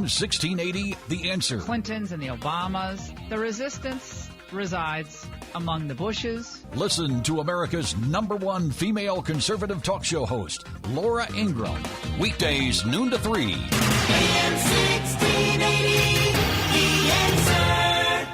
1680, The Answer. Clintons and the Obamas. The resistance resides among the Bushes. Listen to America's #1 female conservative talk show host, Laura Ingraham. Weekdays, noon to 3. AM 1680, The Answer.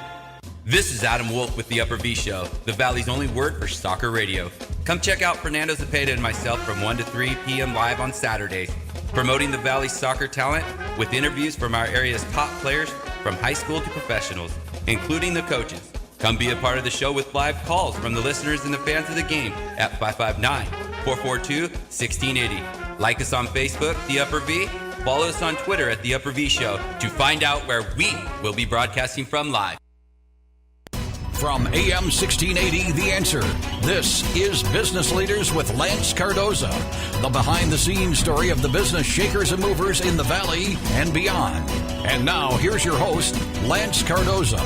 This is Adam Wolf with the Upper V Show, the Valley's only word for soccer radio. Come check out Fernando Zepeda and myself from 1 to 3 p.m. live on Saturdays, promoting the Valley's soccer talent with interviews from our area's top players from high school to professionals, including the coaches. Come be a part of the show with live calls from the listeners and the fans of the game at 559-442-1680. Like us on Facebook, The Upper V. Follow us on Twitter at The Upper V Show to find out where we will be broadcasting from live. From AM 1680, The Answer, this is Business Leaders with Lance Cardoza, the behind-the-scenes story of the business shakers and movers in the Valley and beyond. And now, here's your host, Lance Cardoza.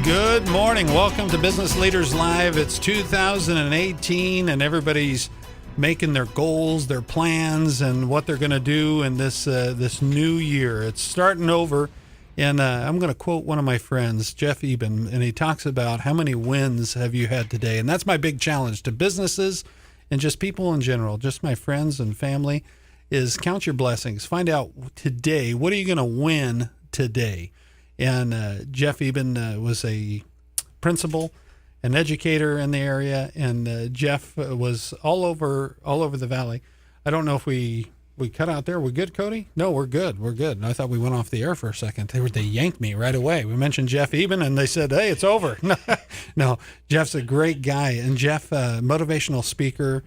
Good morning. Welcome to Business Leaders Live. It's 2018, and everybody's making their goals, their plans, and what they're going to do in this new year. It's starting over. And I'm going to quote one of my friends, Jeff Eben, and he talks about how many wins have you had today. And that's my big challenge to businesses and just people in general, just my friends and family, is count your blessings. Find out today, what are you going to win today? And Jeff Eben was a principal, an educator in the area, and Jeff was all over the Valley. I don't know if we cut out there. We're good, Cody? No, we're good. We're good. And I thought we went off the air for a second. They yanked me right away. We mentioned Jeff Eben, and they said, hey, it's over. No, Jeff's a great guy. And Jeff, motivational speaker,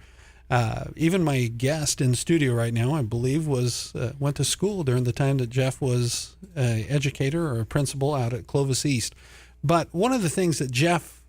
even my guest in studio right now, I believe, went to school during the time that Jeff was an educator or a principal out at Clovis East. But one of the things that Jeff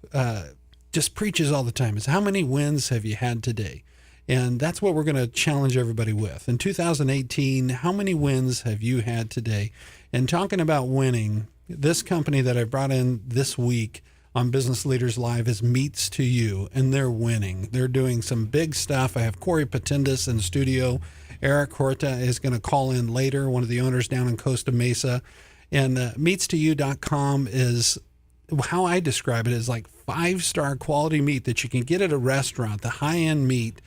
just preaches all the time is, how many wins have you had today? And that's what we're going to challenge everybody with. In 2018, how many wins have you had today? And talking about winning, this company that I brought in this week on Business Leaders Live is Meats2U, and they're winning. They're doing some big stuff. I have Corey Patindis in the studio. Eric Horta is going to call in later, one of the owners down in Costa Mesa. And Meats2U.com is, how I describe it, is like 5-star quality meat that you can get at a restaurant, the high-end meat.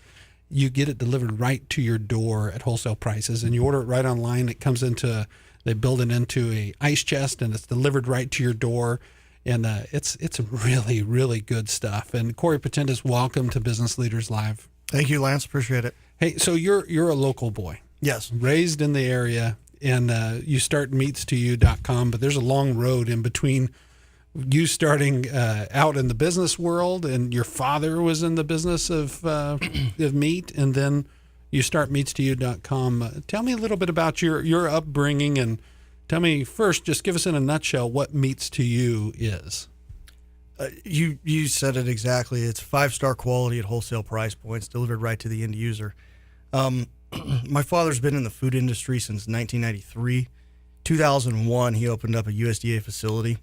You get it delivered right to your door at wholesale prices, and you order it right online. It comes they build it into a ice chest, and it's delivered right to your door. And it's really, really good stuff. And Corey Patindis, welcome to Business Leaders Live. Thank you, Lance. Appreciate it. Hey, so you're a local boy. Yes. Raised in the area, and you start Meats2U.com, but there's a long road in between you starting out in the business world, and your father was in the business of meat, and then you start Meats2U.com. Tell me a little bit about your upbringing, and tell me first, just give us in a nutshell what Meats2U is. You said it exactly. It's 5-star quality at wholesale price points, delivered right to the end user. My father's been in the food industry since 1993. 2001, he opened up a USDA facility,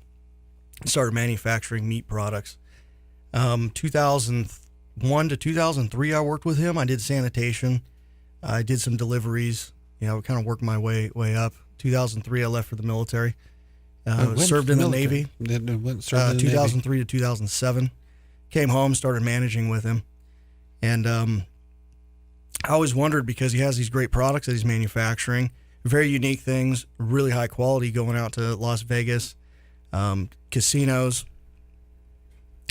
started manufacturing meat products. 2001 to 2003, I worked with him. I did sanitation. I did some deliveries. I kind of worked my way up. 2003, I left for the military. Served in the Navy. 2003 to 2007. Came home, started managing with him. And I always wondered, because he has these great products that he's manufacturing, very unique things, really high quality, going out to Las Vegas, casinos,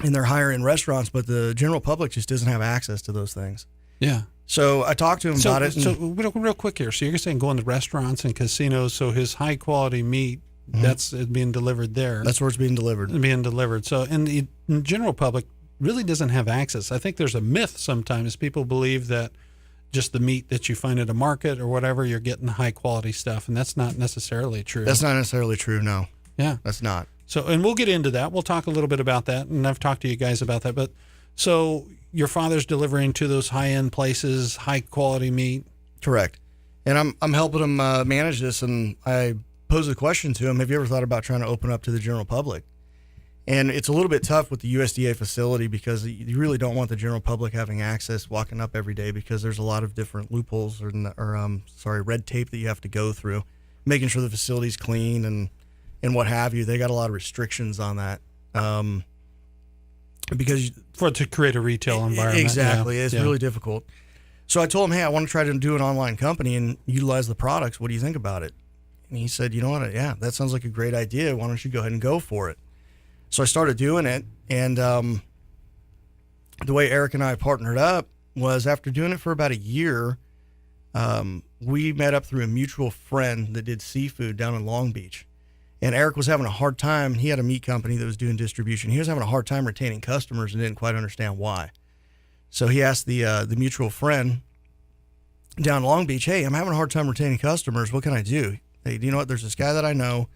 and they're higher-end restaurants, but the general public just doesn't have access to those things. Yeah. So I talked to him about it. So real quick here. So you're saying going to restaurants and casinos, so his high-quality meat, that's being delivered there. That's where it's being delivered. So, and the general public really doesn't have access. I think there's a myth sometimes. People believe that just the meat that you find at a market or whatever, you're getting high-quality stuff, and that's not necessarily true. That's not necessarily true, no. Yeah. That's not. So, and we'll get into that. We'll talk a little bit about that, and I've talked to you guys about that. But so your father's delivering to those high-end places, high-quality meat? Correct. And I'm helping him manage this, and I posed a question to him, have you ever thought about trying to open up to the general public? And it's a little bit tough with the USDA facility, because you really don't want the general public having access, walking up every day, because there's a lot of different loopholes or red tape that you have to go through. making sure the facility's clean and what have you. They got a lot of restrictions on that. Because to create a retail environment. Exactly. It's really difficult. So I told him, hey, I want to try to do an online company and utilize the products. What do you think about it? And he said, you know what? Yeah, that sounds like a great idea. Why don't you go ahead and go for it? So I started doing it. And the way Eric and I partnered up was after doing it for about a year, we met up through a mutual friend that did seafood down in Long Beach. And Eric was having a hard time. He had a meat company that was doing distribution. He was having a hard time retaining customers and didn't quite understand why. So he asked the mutual friend down in Long Beach, hey, I'm having a hard time retaining customers. What can I do? Hey, do you know what? There's this guy that I know,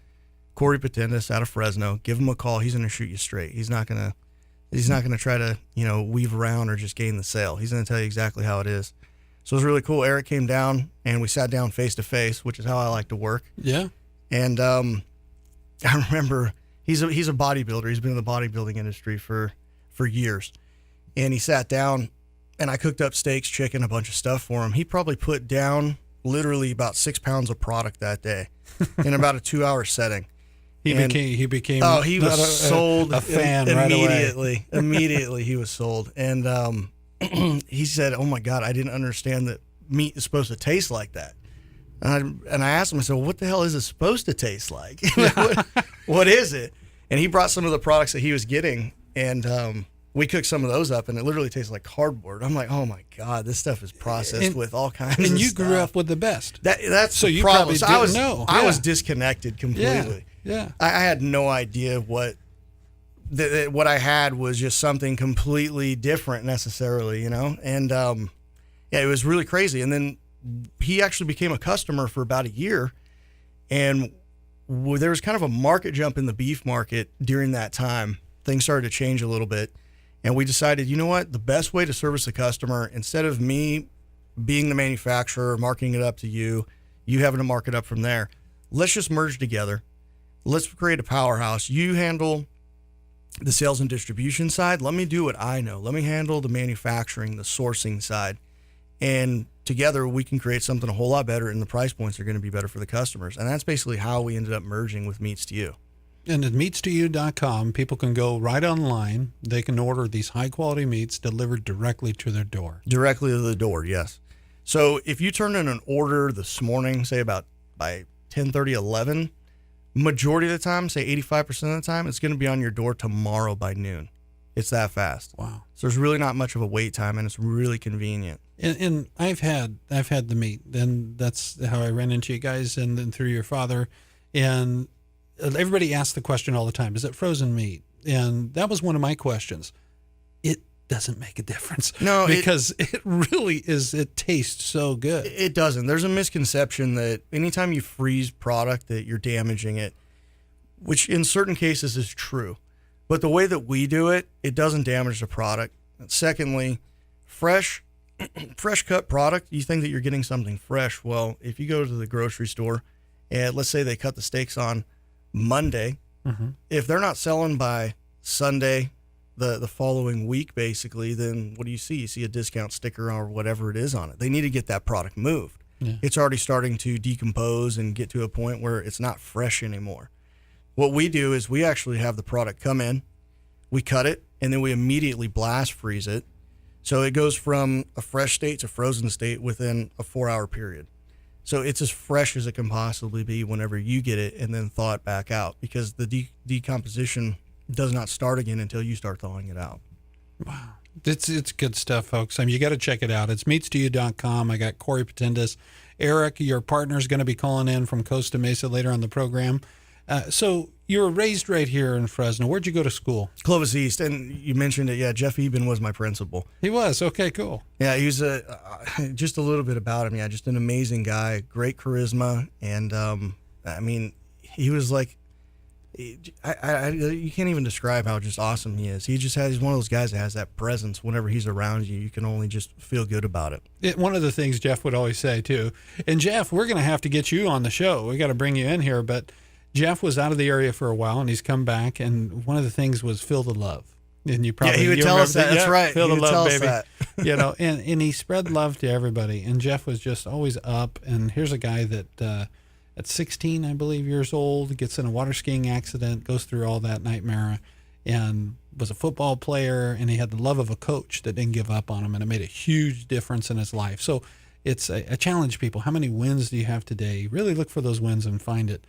Corey Patendis out of Fresno. Give him a call. He's going to shoot you straight. He's not going to try to, weave around or just gain the sale. He's going to tell you exactly how it is. So it was really cool. Eric came down and we sat down face to face, which is how I like to work. Yeah. And I remember he's a bodybuilder. He's been in the bodybuilding industry for years. And he sat down and I cooked up steaks, chicken, a bunch of stuff for him. He probably put down literally about 6 pounds of product that day in about a 2-hour setting. He became he was sold a fan immediately. Right away. Immediately he was sold. And he said, oh my God, I didn't understand that meat is supposed to taste like that. And I asked him, I said, well, what the hell is it supposed to taste like? What is it? And he brought some of the products that he was getting, and we cooked some of those up, and it literally tastes like cardboard. I'm like, oh my God, this stuff is processed with all kinds of stuff. And you grew up with the best. That's so the you problem. probably So didn't know. I was disconnected completely. Yeah. I had no idea what I had was just something completely different necessarily, And it was really crazy. And then he actually became a customer for about a year, and there was kind of a market jump in the beef market during that time. Things started to change a little bit, and we decided, you know what, the best way to service the customer, instead of me being the manufacturer, marking it up to you having to mark it up from there, let's just merge together. Let's create a powerhouse. You handle the sales and distribution side. Let me do what I know. Let me handle the manufacturing, the sourcing side. And together we can create something a whole lot better, and the price points are going to be better for the customers. And that's basically how we ended up merging with Meats2U. And at Meats2U.com, people can go right online. They can order these high-quality meats delivered directly to their door. Directly to the door, yes. So if you turn in an order this morning, say about by 10:30, 11, majority of the time, say 85% of the time, it's going to be on your door tomorrow by noon. It's that fast. Wow. So there's really not much of a wait time, and it's really convenient. And I've had the meat, and that's how I ran into you guys, and then through your father. And everybody asks the question all the time, is it frozen meat? And that was one of my questions. It doesn't make a difference. No, because it really is. It tastes so good. It doesn't. There's a misconception that anytime you freeze product that you're damaging it, which in certain cases is true. But the way that we do it, it doesn't damage the product. Secondly, fresh cut product, you think that you're getting something fresh. Well, if you go to the grocery store and let's say they cut the steaks on Monday, if they're not selling by Sunday, the following week, basically, then what do you see? You see a discount sticker or whatever it is on it. They need to get that product moved. Yeah. It's already starting to decompose and get to a point where it's not fresh anymore. What we do is we actually have the product come in, we cut it, and then we immediately blast freeze it. So it goes from a fresh state to frozen state within a 4-hour period. So it's as fresh as it can possibly be whenever you get it and then thaw it back out, because the decomposition does not start again until you start thawing it out. Wow. It's good stuff, folks. I mean, you got to check it out. It's Meats2U.com. I got Corey Patendis. Eric, your partner, is going to be calling in from Costa Mesa later on the program. So you were raised right here in Fresno. Where'd you go to school? Clovis East. And you mentioned it. Yeah, Jeff Eben was my principal. He was? Okay, cool. Yeah, he was just a little bit about him. Yeah, just an amazing guy, great charisma. And, I mean, he was like, you can't even describe how just awesome he is. He's one of those guys that has that presence. Whenever he's around you, you can only just feel good about it. One of the things Jeff would always say, too, and Jeff, we're going to have to get you on the show. We got to bring you in here, but Jeff was out of the area for a while, and he's come back, and one of the things was feel the love. And you probably he would tell us that. That's right. Feel the love, baby. And he spread love to everybody. And Jeff was just always up. And here's a guy that at 16, I believe, years old, gets in a water skiing accident, goes through all that nightmare, and was a football player, and he had the love of a coach that didn't give up on him, and it made a huge difference in his life. So it's a challenge, people. How many wins do you have today? Really look for those wins and find it.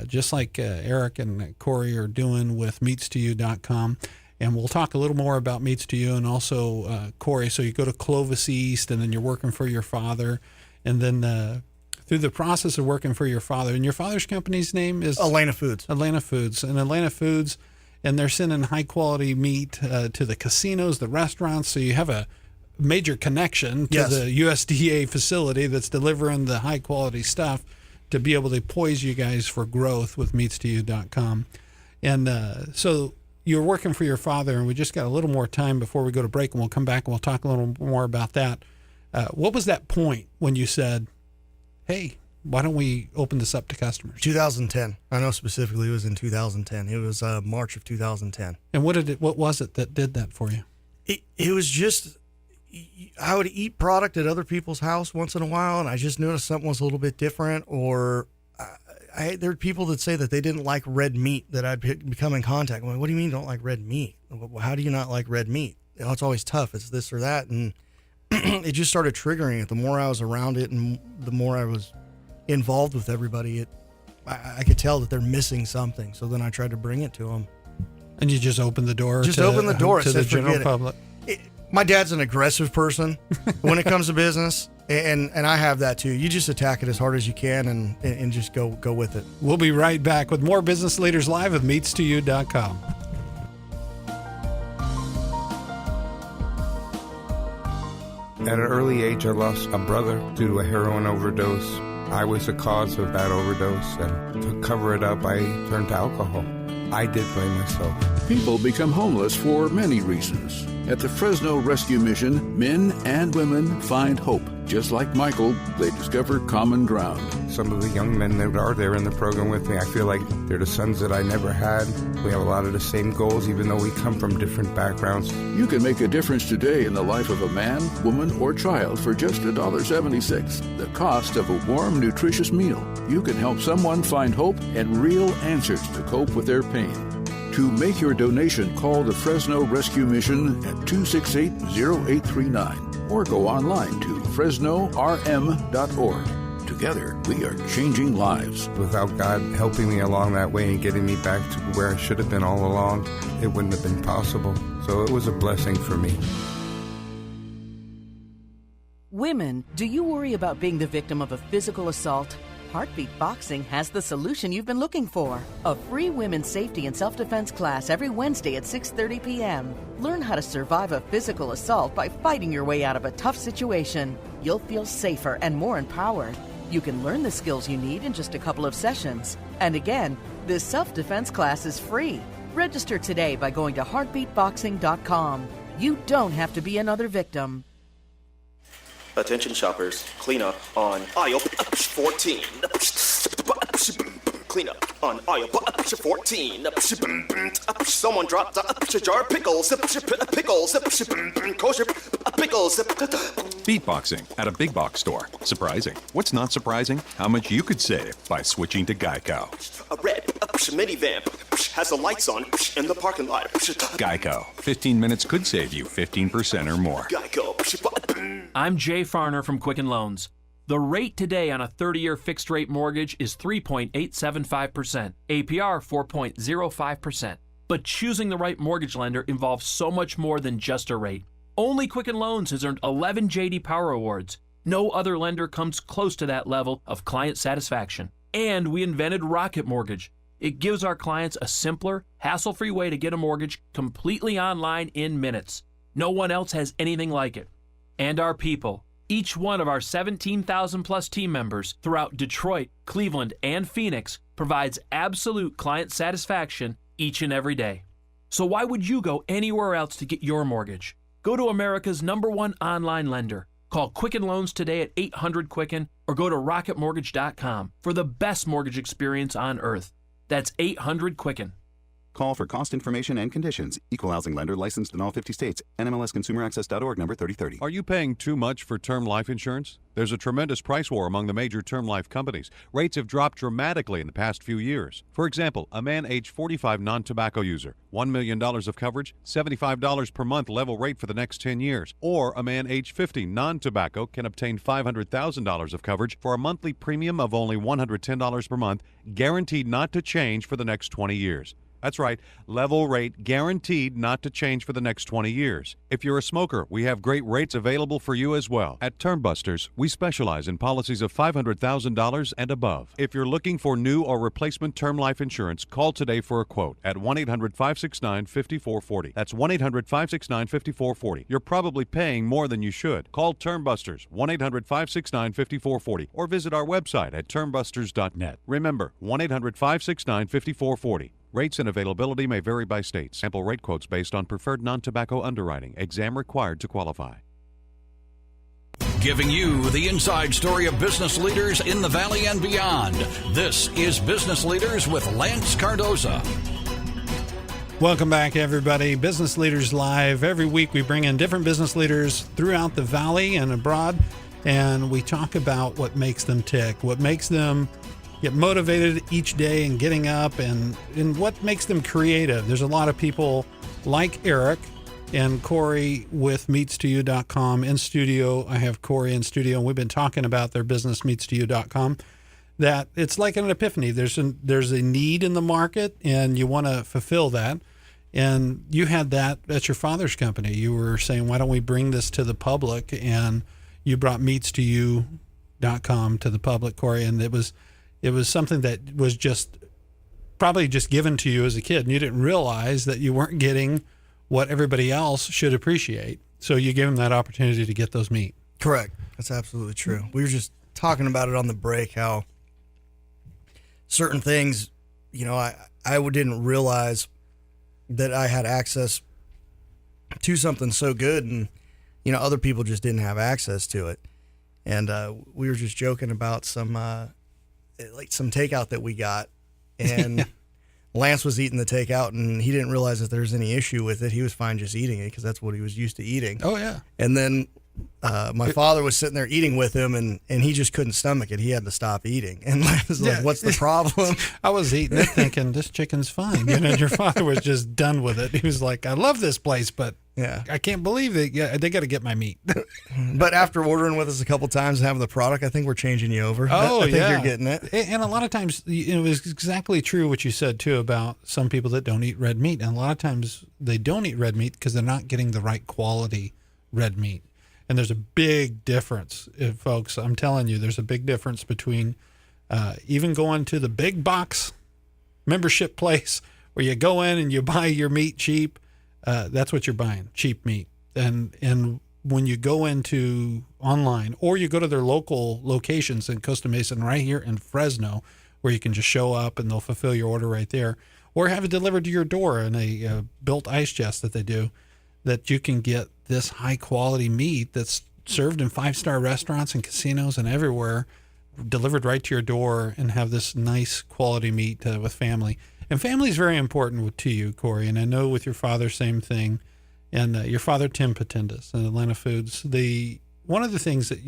Just like Eric and Corey are doing with Meats2U.com. And we'll talk a little more about Meats2U and also Corey. So you go to Clovis East, and then you're working for your father. And then through the process of working for your father, and your father's company's name is? Atlanta Foods. Atlanta Foods. And Atlanta Foods, and they're sending high-quality meat to the casinos, the restaurants. So you have a major connection to the USDA facility that's delivering the high-quality stuff to be able to poise you guys for growth with Meats2U.com. And so you're working for your father, and we just got a little more time before we go to break, and we'll come back and we'll talk a little more about that. What was that point when you said, hey, why don't we open this up to customers? 2010. I know specifically it was in 2010. It was March of 2010. And what was it that did that for you? It was just, I would eat product at other people's house once in a while, and I just noticed something was a little bit different. Or there are people that say that they didn't like red meat that I'd become in contact. I'm like, what do you mean you don't like red meat? How do you not like red meat? It's always tough. It's this or that. And it just started triggering it. The more I was around it and the more I was involved with everybody, I could tell that they're missing something. So then I tried to bring it to them. And you just opened the door to the general public. My dad's an aggressive person when it comes to business, and I have that too. You just attack it as hard as you can and just go with it. We'll be right back with more Business Leaders Live with Meats2U.com. At an early age, I lost a brother due to a heroin overdose. I was the cause of that overdose, and to cover it up, I turned to alcohol. I did blame myself. People become homeless for many reasons. At the Fresno Rescue Mission, men and women find hope. Just like Michael, they discover common ground. Some of the young men that are there in the program with me, I feel like they're the sons that I never had. We have a lot of the same goals, even though we come from different backgrounds. You can make a difference today in the life of a man, woman, or child for just $1.76, the cost of a warm, nutritious meal. You can help someone find hope and real answers to cope with their pain. To make your donation, call the Fresno Rescue Mission at 268-0839 or go online to fresnorm.org. Together, we are changing lives. Without God helping me along that way and getting me back to where I should have been all along, it wouldn't have been possible. So it was a blessing for me. Women, do you worry about being the victim of a physical assault? Heartbeat Boxing has the solution you've been looking for. A free women's safety and self-defense class every Wednesday at 6:30 p.m. Learn how to survive a physical assault by fighting your way out of a tough situation. You'll feel safer and more empowered. You can learn the skills you need in just a couple of sessions. And again, this self-defense class is free. Register today by going to heartbeatboxing.com. You don't have to be another victim. Attention shoppers, clean up on aisle 14. Clean up on aisle 14. Someone dropped a jar of pickles. Pickles. Kosher pickles. Beatboxing at a big box store. Surprising. What's not surprising? How much you could save by switching to Geico. A red minivan has the lights on in the parking lot. Geico. 15 minutes could save you 15% or more. Geico. I'm Jay Farner from Quicken Loans. The rate today on a 30-year fixed-rate mortgage is 3.875%, APR 4.05%. But choosing the right mortgage lender involves so much more than just a rate. Only Quicken Loans has earned 11 J.D. Power Awards. No other lender comes close to that level of client satisfaction. And we invented Rocket Mortgage. It gives our clients a simpler, hassle-free way to get a mortgage completely online in minutes. No one else has anything like it. And our people. Each one of our 17,000-plus team members throughout Detroit, Cleveland, and Phoenix provides absolute client satisfaction each and every day. So why would you go anywhere else to get your mortgage? Go to America's #1 online lender. Call Quicken Loans today at 800-QUICKEN or go to rocketmortgage.com for the best mortgage experience on earth. That's 800-QUICKEN. Call for cost information and conditions. Equal housing lender licensed in all 50 states. NMLSconsumeraccess.org number 3030. Are you paying too much for term life insurance? There's a tremendous price war among the major term life companies. Rates have dropped dramatically in the past few years. For example, a man age 45 non-tobacco user, $1 million of coverage, $75 per month level rate for the next 10 years. Or a man age 50 non-tobacco can obtain $500,000 of coverage for a monthly premium of only $110 per month, guaranteed not to change for the next 20 years. That's right, level rate guaranteed not to change for the next 20 years. If you're a smoker, we have great rates available for you as well. At Term Busters, we specialize in policies of $500,000 and above. If you're looking for new or replacement term life insurance, call today for a quote at 1-800-569-5440. That's 1-800-569-5440. You're probably paying more than you should. Call Term Busters, 1-800-569-5440, or visit our website at termbusters.net. Remember, 1-800-569-5440. Rates and availability may vary by state. Sample rate quotes based on preferred non-tobacco underwriting. Exam required to qualify. Giving you the inside story of business leaders in the Valley and beyond. This is Business Leaders with Lance Cardoza. Welcome back, everybody. Business Leaders Live. Every week we bring in different business leaders throughout the Valley and abroad, and we talk about what makes them tick, what makes them get motivated each day and getting up, and what makes them creative. There's a lot of people like Eric and Corey with Meats2U.com in studio. I have Corey in studio, and we've been talking about their business, Meats2U.com, that it's like an epiphany. There's a need in the market, and you want to fulfill that. And you had that at your father's company. You were saying, why don't we bring this to the public? And you brought Meats2U.com to the public, Corey, and it was something that was probably just given to you as a kid, and you didn't realize that you weren't getting what everybody else should appreciate. So you gave them that opportunity to get those meat. Correct. That's absolutely true. We were just talking about it on the break, how certain things, I didn't realize that I had access to something so good, and, other people just didn't have access to it. And we were just joking about some takeout that we got, and Lance was eating the takeout, and he didn't realize that there was any issue with it. He was fine just eating it because that's what he was used to eating. Oh, yeah. And then my father was sitting there eating with him, and he just couldn't stomach it. He had to stop eating. And Lance was like, what's the problem? I was eating it thinking, this chicken's fine. And your father was just done with it. He was like, I love this place, but I can't believe they got to get my meat. But after ordering with us a couple times and having the product, I think we're changing you over. Oh, I think you're getting it. And a lot of times, it was exactly true what you said, too, about some people that don't eat red meat. And a lot of times they don't eat red meat because they're not getting the right quality red meat. And there's a big difference, folks. I'm telling you, there's a big difference between even going to the big box membership place where you go in and you buy your meat cheap. That's what you're buying, cheap meat. And when you go into online, or you go to their local locations in Costa Mesa and right here in Fresno, where you can just show up and they'll fulfill your order right there, or have it delivered to your door in a built ice chest that they do, that you can get this high quality meat that's served in 5-star restaurants and casinos and everywhere, delivered right to your door, and have this nice quality meat with family. And family is very important to you, Corey. And I know with your father, same thing. And your father, Tim Patindis, in Atlanta Foods. One of the things that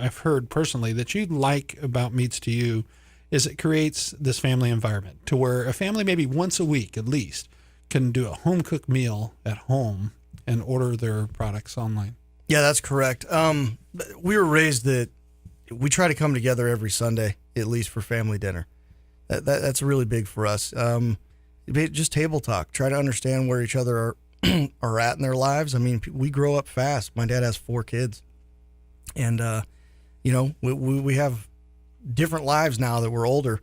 I've heard personally that you like about Meats2U is it creates this family environment to where a family maybe once a week at least can do a home cooked meal at home and order their products online. Yeah, that's correct. We were raised that we try to come together every Sunday, at least for family dinner. That's really big for us. Just table talk. Try to understand where each other are at in their lives. I mean, we grow up fast. My dad has 4 kids, and we have different lives now that we're older,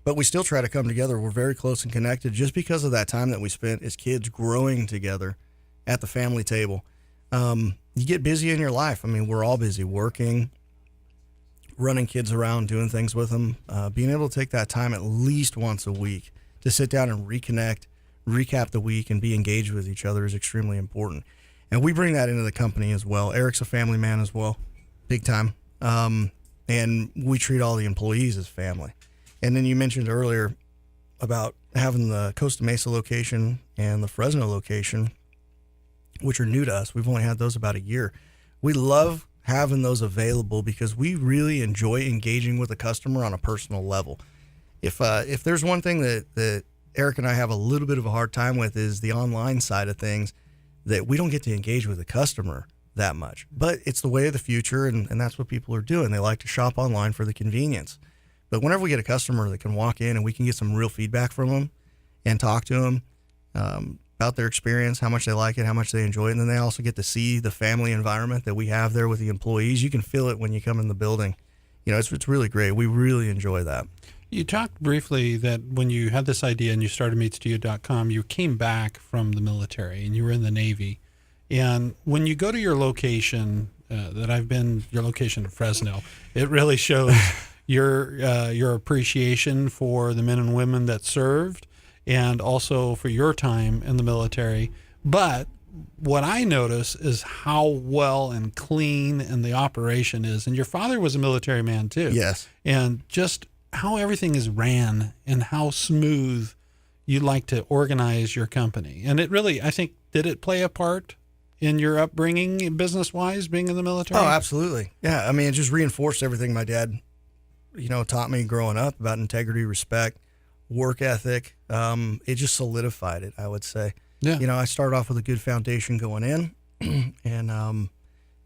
but we still try to come together. We're very close and connected just because of that time that we spent as kids growing together at the family table. You get busy in your life. I mean, we're all busy working, running kids around, doing things with them. Being able to take that time at least once a week to sit down and reconnect, recap the week, and be engaged with each other is extremely important. And we bring that into the company as well. Eric's a family man as well, big time. And we treat all the employees as family. And then you mentioned earlier about having the Costa Mesa location and the Fresno location, which are new to us. We've only had those about a year. We love having those available because we really enjoy engaging with the customer on a personal level. If there's one thing that Eric and I have a little bit of a hard time with is the online side of things, that we don't get to engage with the customer that much. But it's the way of the future, and that's what people are doing. They like to shop online for the convenience. But whenever we get a customer that can walk in and we can get some real feedback from them and talk to them about their experience, how much they like it, how much they enjoy it, and then they also get to see the family environment that we have there with the employees. You can feel it when you come in the building. You know, it's really great. We really enjoy that. You talked briefly that when you had this idea and you started Meats2U.com, you came back from the military and you were in the Navy. And when you go to your location, that I've been, your location in Fresno, it really shows your appreciation for the men and women that served and also for your time in the military. But what I notice is how well and clean and the operation is. And your father was a military man too. Yes. And just how everything is ran and how smooth you like to organize your company. And it really, I think, did it play a part in your upbringing business-wise, being in the military? Oh, absolutely. Yeah, I mean, it just reinforced everything my dad, taught me growing up about integrity, respect, work ethic. It just solidified it, I would say. Yeah. I started off with a good foundation going in, and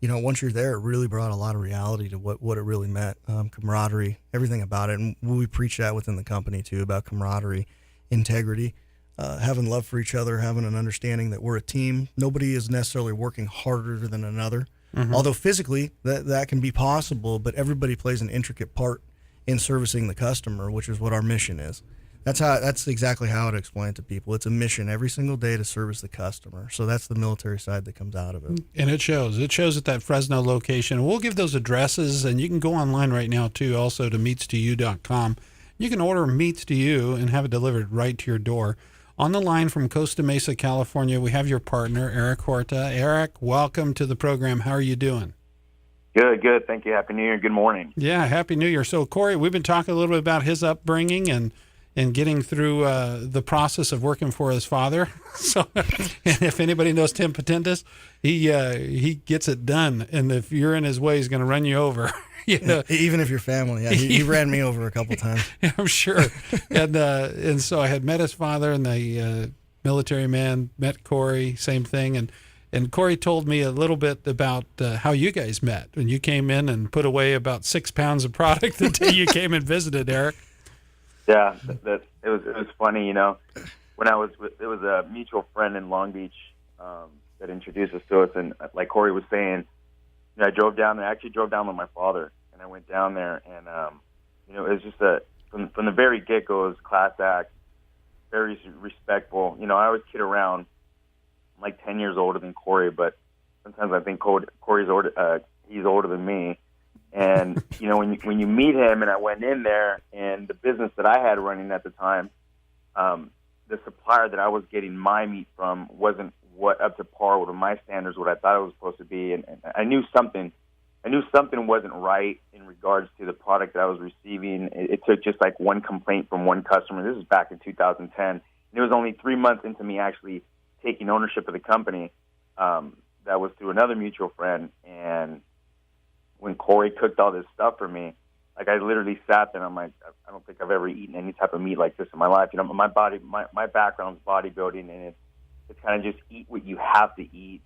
once you're there, it really brought a lot of reality to what it really meant, camaraderie, everything about it. And we preach that within the company too, about camaraderie, integrity, having love for each other, having an understanding that we're a team. Nobody is necessarily working harder than another, although physically that can be possible, but everybody plays an intricate part in servicing the customer, which is what our mission is. That's exactly how I'd explain it to people. It's a mission every single day to service the customer. So that's the military side that comes out of it. And it shows. It shows at that Fresno location. We'll give those addresses, and you can go online right now, too, also to Meats2U.com. You can order Meats2U and have it delivered right to your door. On the line from Costa Mesa, California, we have your partner, Eric Horta. Eric, welcome to the program. How are you doing? Good. Thank you. Happy New Year. Good morning. Yeah, Happy New Year. So, Corey, we've been talking a little bit about his upbringing and getting through the process of working for his father. So, and if anybody knows Tim Patentis, he gets it done. And if you're in his way, he's going to run you over. Even if you're family. Yeah, he ran me over a couple times. I'm sure. And so I had met his father, and the military man met Corey, same thing. And Corey told me a little bit about how you guys met when you came in and put away about 6 pounds of product the day you came and visited, Eric. Yeah, it was funny, when it was a mutual friend in Long Beach that introduced us to us, and like Corey was saying, I drove down there. I actually drove down with my father, and I went down there, and it was just from the very get-go, it was class act, very respectful. I always kid around. I'm like 10 years older than Corey, but sometimes I think Corey's older. He's older than me. And when you meet him, and I went in there, and the business that I had running at the time, the supplier that I was getting my meat from wasn't up to par with my standards, what I thought it was supposed to be, and I knew something wasn't right in regards to the product that I was receiving. It took just like one complaint from one customer. This is back in 2010, and it was only 3 months into me actually taking ownership of the company. That was through another mutual friend, and when Corey cooked all this stuff for me, like I literally sat there and I'm like, I don't think I've ever eaten any type of meat like this in my life. My background's bodybuilding, and it's kind of just eat what you have to eat,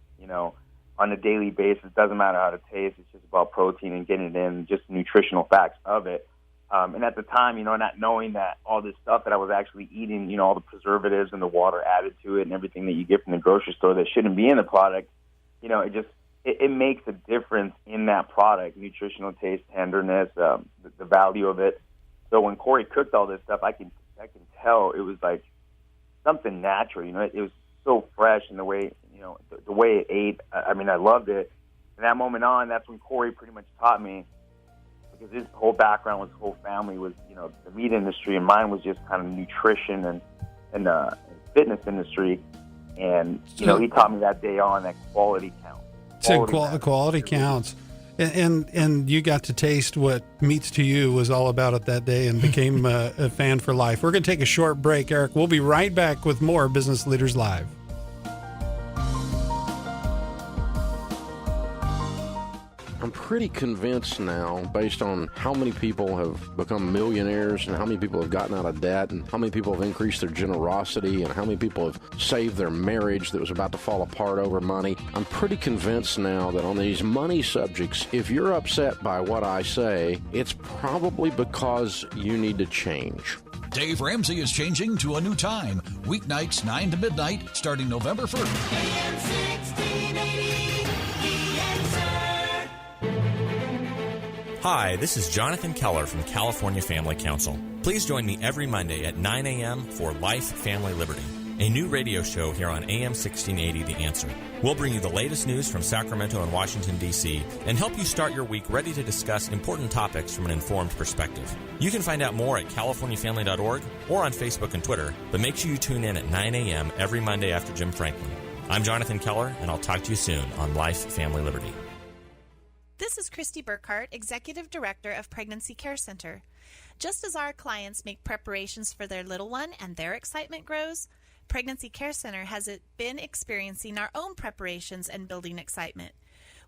on a daily basis. It doesn't matter how it tastes. It's just about protein and getting it in, just nutritional facts of it. And at the time, not knowing that all this stuff that I was actually eating, all the preservatives and the water added to it and everything that you get from the grocery store that shouldn't be in the product, it makes a difference in that product, nutritional taste, tenderness, the value of it. So when Corey cooked all this stuff, I can tell it was like something natural. It was so fresh, and the way the way it ate. I mean, I loved it. From that moment on, that's when Corey pretty much taught me, because his whole background, his whole family was the meat industry, and mine was just kind of nutrition and fitness industry. And he taught me that day on that quality counts. Quality counts. And you got to taste what Meats2U was all about at that day and became a fan for life. We're going to take a short break, Eric. We'll be right back with more Business Leaders Live. I'm pretty convinced now, based on how many people have become millionaires and how many people have gotten out of debt and how many people have increased their generosity and how many people have saved their marriage that was about to fall apart over money. I'm pretty convinced now that on these money subjects, if you're upset by what I say, it's probably because you need to change. Dave Ramsey is changing to a new time. Weeknights 9 to midnight starting November 1st. AM 1680, The Answer. Hi, this is Jonathan Keller from California Family Council. Please join me every Monday at 9 a.m. for Life, Family, Liberty, a new radio show here on AM 1680 The Answer. We'll bring you the latest news from Sacramento and Washington, D.C., and help you start your week ready to discuss important topics from an informed perspective. You can find out more at californiafamily.org or on Facebook and Twitter, but make sure you tune in at 9 a.m. every Monday after Jim Franklin. I'm Jonathan Keller, and I'll talk to you soon on Life, Family, Liberty. This is Christy Burkhart, Executive Director of Pregnancy Care Center. Just as our clients make preparations for their little one and their excitement grows, Pregnancy Care Center has been experiencing our own preparations and building excitement.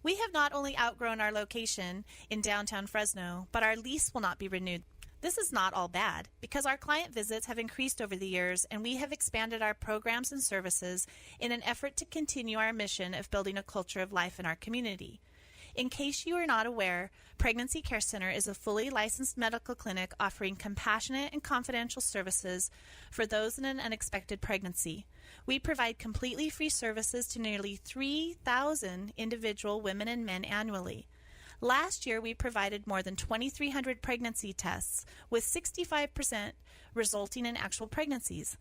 We have not only outgrown our location in downtown Fresno, but our lease will not be renewed. This is not all bad, because our client visits have increased over the years and we have expanded our programs and services in an effort to continue our mission of building a culture of life in our community. In case you are not aware, Pregnancy Care Center is a fully licensed medical clinic offering compassionate and confidential services for those in an unexpected pregnancy. We provide completely free services to nearly 3,000 individual women and men annually. Last year, we provided more than 2,300 pregnancy tests, with 65% resulting in actual pregnancies.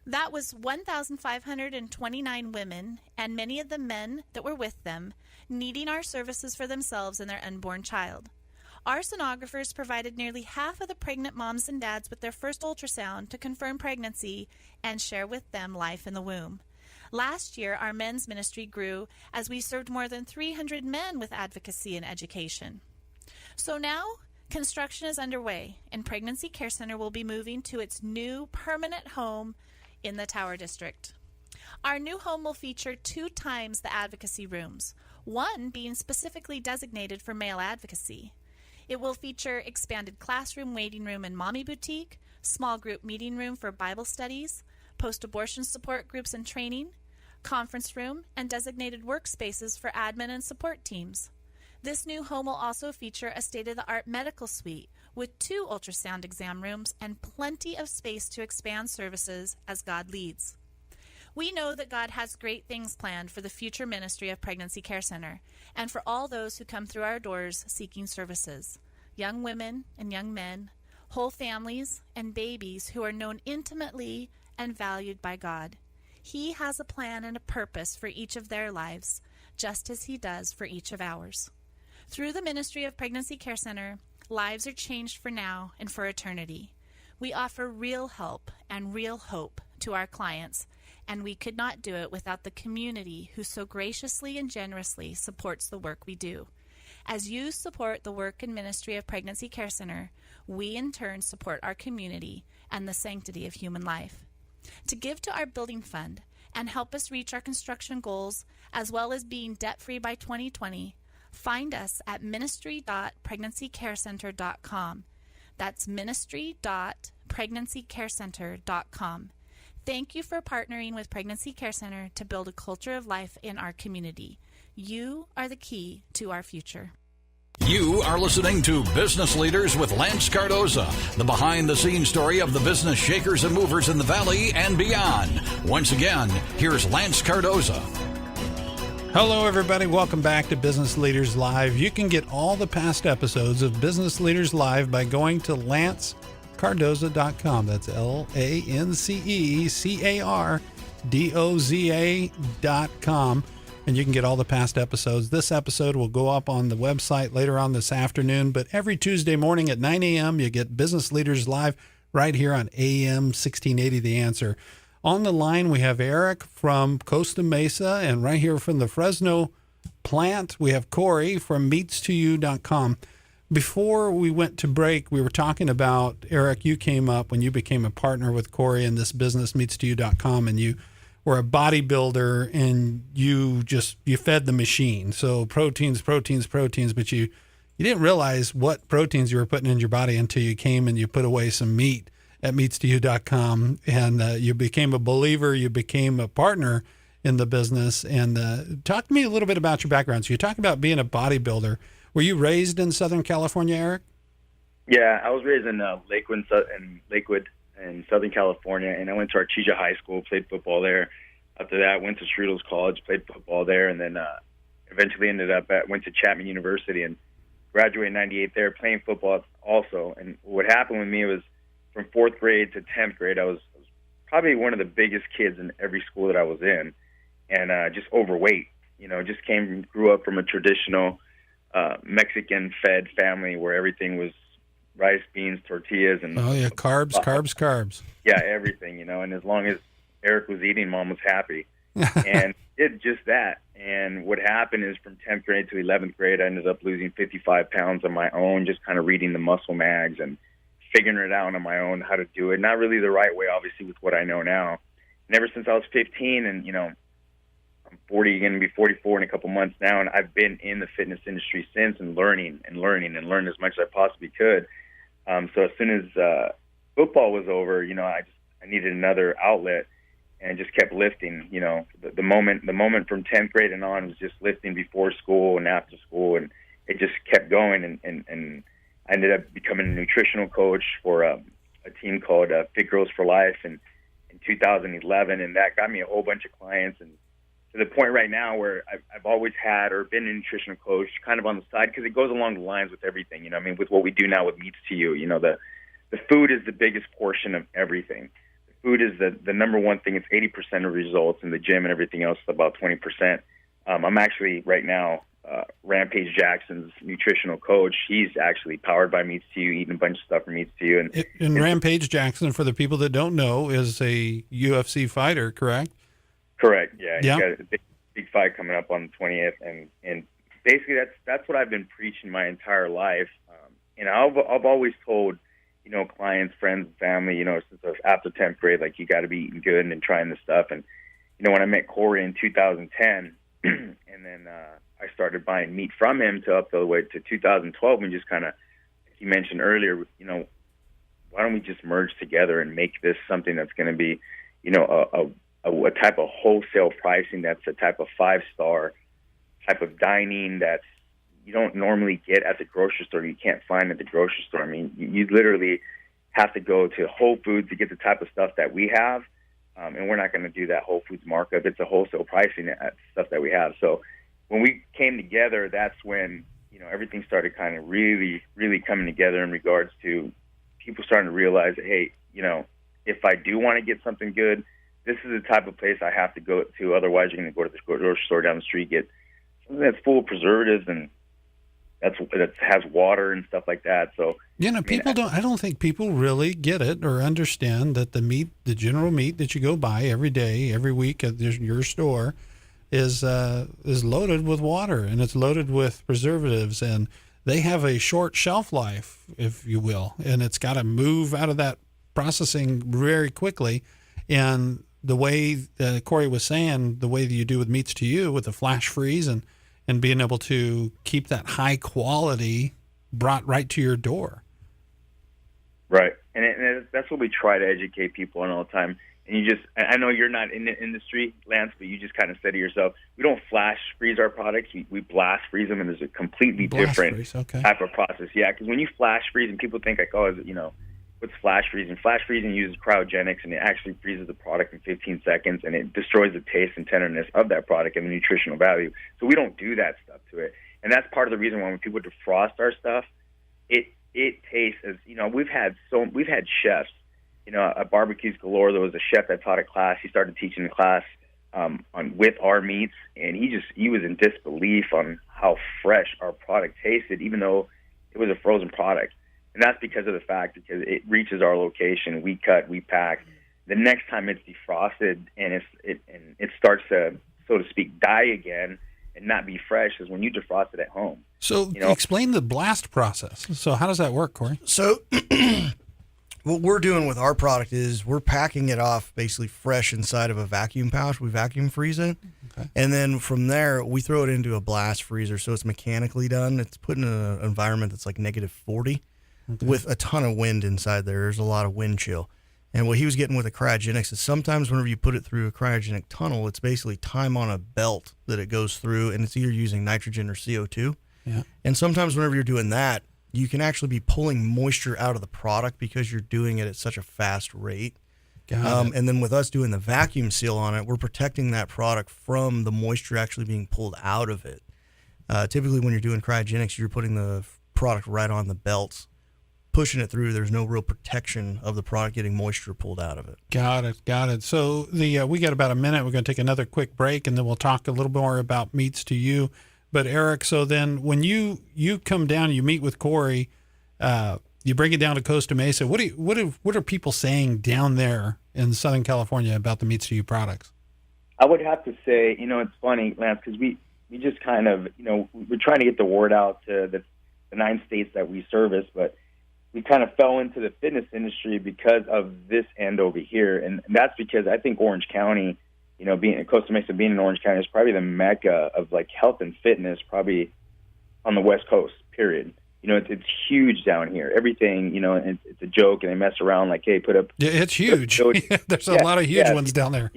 That was 1,529 women, and many of the men that were with them, needing our services for themselves and their unborn child. Our sonographers provided nearly half of the pregnant moms and dads with their first ultrasound to confirm pregnancy and share with them life in the womb. Last year, our men's ministry grew as we served more than 300 men with advocacy and education. So now, construction is underway, and Pregnancy Care Center will be moving to its new permanent home in the Tower District. Our new home will feature 2 times the advocacy rooms, one being specifically designated for male advocacy. It will feature expanded classroom, waiting room, and mommy boutique, small group meeting room for Bible studies, post-abortion support groups and training, conference room, and designated workspaces for admin and support teams. This new home will also feature a state-of-the-art medical suite with 2 ultrasound exam rooms and plenty of space to expand services as God leads. We know that God has great things planned for the future ministry of Pregnancy Care Center and for all those who come through our doors seeking services, young women and young men, whole families, and babies who are known intimately and valued by God. He has a plan and a purpose for each of their lives, just as He does for each of ours. Through the ministry of Pregnancy Care Center, lives are changed for now and for eternity. We offer real help and real hope to our clients, and we could not do it without the community who so graciously and generously supports the work we do. As you support the work and ministry of Pregnancy Care Center, we in turn support our community and the sanctity of human life. To give to our building fund and help us reach our construction goals, as well as being debt-free by 2020, find us at ministry.pregnancycarecenter.com. That's ministry.pregnancycarecenter.com. Thank you for partnering with Pregnancy Care Center to build a culture of life in our community. You are the key to our future. You are listening to Business Leaders with Lance Cardoza, the behind-the-scenes story of the business shakers and movers in the Valley and beyond. Once again, here's Lance Cardoza. Hello, everybody. Welcome back to Business Leaders Live. You can get all the past episodes of Business Leaders Live by going to lancecardoza.com. That's LanceCardoza.com. And you can get all the past episodes. This episode will go up on the website later on this afternoon. But every Tuesday morning at 9 a.m., you get Business Leaders Live right here on AM 1680 The Answer. On the line, we have Eric from Costa Mesa, and right here from the Fresno plant. We have Corey from Meats2U.com. Before we went to break, we were talking about, Eric, you came up when you became a partner with Corey in this business, Meats2U.com, and you were a bodybuilder and you fed the machine. So proteins, but you didn't realize what proteins you were putting in your body until you came and you put away some meat at Meats2U.com, and you became a believer, you became a partner in the business. And talk to me a little bit about your background. So you talk about being a bodybuilder. Were you raised in Southern California, Eric? Yeah, I was raised in Lakewood in Southern California, and I went to Artesia High School, played football there. After that, went to Strudels College, played football there, and then eventually went to Chapman University and graduated in '98 there, playing football also. And what happened with me was from 4th grade to 10th grade, I was probably one of the biggest kids in every school that I was in, and just overweight. Just grew up from a traditional Mexican-fed family where everything was rice, beans, tortillas, and carbs. Yeah, everything, and as long as Eric was eating, Mom was happy. And did just that. And what happened is from 10th grade to 11th grade, I ended up losing 55 pounds on my own, just kind of reading the muscle mags and figuring it out on my own how to do it. Not really the right way, obviously, with what I know now. And ever since I was 15, and, I'm 40, going to be 44 in a couple months now, and I've been in the fitness industry since and learning as much as I possibly could. So as soon as football was over, I needed another outlet, and just kept lifting. The moment from 10th grade and on was just lifting before school and after school, and it just kept going. And I ended up becoming a nutritional coach for a team called Fit Girls for Life in 2011, and that got me a whole bunch of clients, and to the point right now where I've always had or been a nutritional coach kind of on the side, because it goes along the lines with everything, with what we do now with Meats2U. The food is the biggest portion of everything. The food is the number one thing. It's 80% of results in the gym, and everything else is about 20%. I'm actually right now Rampage Jackson's nutritional coach. He's actually powered by Meats2U, eating a bunch of stuff from Meats2U. And Rampage Jackson, for the people that don't know, is a UFC fighter, correct? Correct. Yeah. He's got a big fight coming up on the 20th, and basically that's what I've been preaching my entire life. And I've always told clients, friends, and family, since I was after 10th grade, like, you got to be eating good and trying this stuff. And when I met Corey in 2010, and then I started buying meat from him to up the way to 2012, and just kind of, like you mentioned earlier, why don't we just merge together and make this something that's going to be, a type of wholesale pricing that's a type of 5-star type of dining that's you don't normally get at the grocery store, you can't find at the grocery store. I mean, you literally have to go to Whole Foods to get the type of stuff that we have, and we're not going to do that Whole Foods markup. It's a wholesale pricing at stuff that we have. So when we came together, that's when everything started kind of really, really coming together in regards to people starting to realize, hey, if I do want to get something good, this is the type of place I have to go to. Otherwise, you're going to go to the grocery store down the street, get something that's full of preservatives and that has water and stuff like that. So I don't think people really get it or understand that the general meat that you go buy every day, every week at your store is loaded with water, and it's loaded with preservatives, and they have a short shelf life, if you will, and it's got to move out of that processing very quickly. And the way Corey was saying, the way that you do with Meats2U with the flash freeze and being able to keep that high quality brought right to your door. Right. And that's what we try to educate people on all the time. And I know you're not in the industry, Lance, but you just kind of said to yourself, we don't flash freeze our products. We blast freeze them, and there's a completely different type of process. Yeah, because when you flash freeze, and people think like, oh, what's flash freezing? Flash freezing uses cryogenics, and it actually freezes the product in 15 seconds, and it destroys the taste and tenderness of that product and the nutritional value. So we don't do that stuff to it. And that's part of the reason why when people defrost our stuff, it tastes as, we've had chefs, at Barbecues Galore, there was a chef that taught a class. He started teaching the class with our meats, and he was in disbelief on how fresh our product tasted, even though it was a frozen product. And that's because of the fact because it reaches our location, we cut, we pack. The next time it's defrosted and it starts to, so to speak, die again, and not be fresh is when you defrost it at home. So explain the blast process. So how does that work, Corey? So what we're doing with our product is we're packing it off basically fresh inside of a vacuum pouch. We vacuum freeze it. Okay. And then from there, we throw it into a blast freezer. So it's mechanically done. It's put in an environment that's like -40 with a ton of wind inside there. There's a lot of wind chill. And what he was getting with the cryogenics is sometimes whenever you put it through a cryogenic tunnel, it's basically time on a belt that it goes through, and it's either using nitrogen or CO2. Yeah. And sometimes whenever you're doing that, you can actually be pulling moisture out of the product because you're doing it at such a fast rate. And then with us doing the vacuum seal on it, we're protecting that product from the moisture actually being pulled out of it. Typically when you're doing cryogenics, you're putting the product right on the belts, pushing it through. There's no real protection of the product getting moisture pulled out of it. Got it. So we got about a minute. We're going to take another quick break, and then we'll talk a little more about Meats2U. But Eric, so then when you come down, you meet with Corey, you bring it down to Costa Mesa. What are people saying down there in Southern California about the Meats2U products? I would have to say, it's funny, Lance, because we just kind of, we're trying to get the word out to the 9 states that we service, but we kind of fell into the fitness industry because of this end over here. And that's because I think Orange County, being Costa Mesa, being in Orange County, is probably the mecca of like health and fitness, probably on the West Coast, period. It's huge down here. Everything, it's a joke, and they mess around like, hey, put up. Yeah, it's huge. There's a lot of huge ones down there.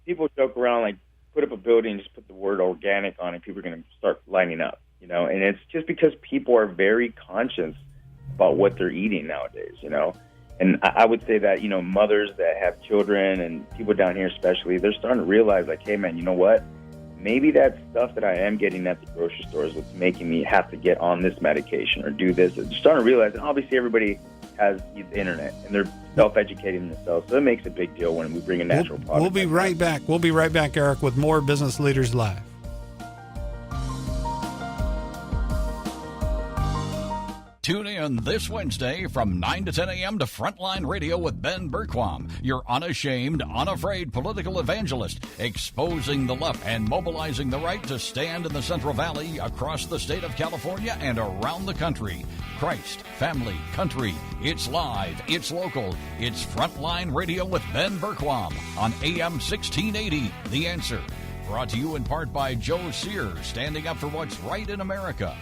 People joke around like, put up a building, just put the word organic on it. People are going to start lining up, and it's just because people are very conscious about what they're eating nowadays, And I would say that, mothers that have children and people down here especially, they're starting to realize like, hey, man, you know what? Maybe that stuff that I am getting at the grocery store is what's making me have to get on this medication or do this. They're starting to realize, and obviously everybody has the internet, and they're self-educating themselves. So it makes a big deal when we bring a natural product. We'll be right back. We'll be right back, Eric, with more Business Leaders Live. Tune in this Wednesday from 9 to 10 a.m. to Frontline Radio with Ben Berquam, your unashamed, unafraid political evangelist, exposing the left and mobilizing the right to stand in the Central Valley, across the state of California, and around the country. Christ, family, country. It's live. It's local. It's Frontline Radio with Ben Berquam on AM 1680. The Answer. Brought to you in part by Joe Sears, standing up for what's right in America.